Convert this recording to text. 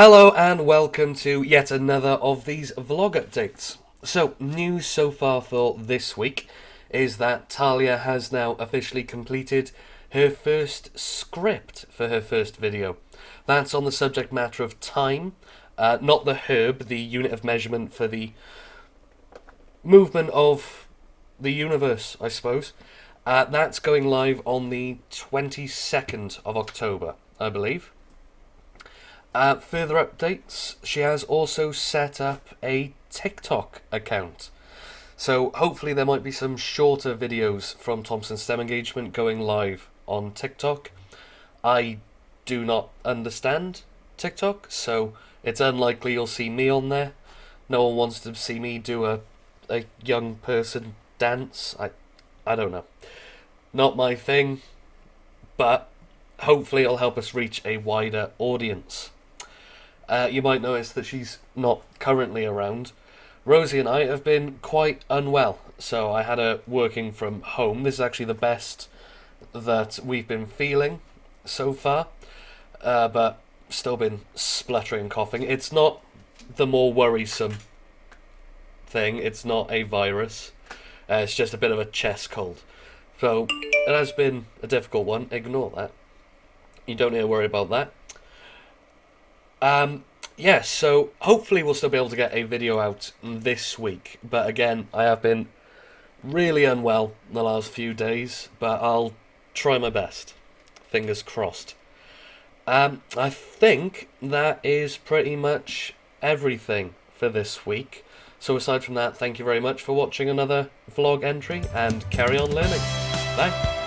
Hello and welcome to yet another of these vlog updates. So, news so far for this week is that Thalia has now officially completed her first script for her first video. That's on the subject matter of time, not the herb, the unit of measurement for the movement of the universe, I suppose. That's going live on the 22nd of October, I believe. Further updates, she has also set up a TikTok account. So hopefully there might be some shorter videos from Thompson STEM engagement going live on TikTok. I do not understand TikTok, so it's unlikely you'll see me on there. No one wants to see me do a young person dance. I don't know. Not my thing, but hopefully it'll help us reach a wider audience. You might notice that she's not currently around. Rosie and I have been quite unwell, so I had her working from home. This is actually the best that we've been feeling so far, but still been spluttering and coughing. It's not the more worrisome thing. It's not a virus. It's just a bit of a chest cold. So it has been a difficult one. Ignore that. You don't need to worry about that. Yes, so hopefully we'll still be able to get a video out this week. But again, I have been really unwell the last few days, but I'll try my best. Fingers crossed. I think that is pretty much everything for this week. So aside from that, thank you very much for watching another vlog entry, and carry on learning. Bye.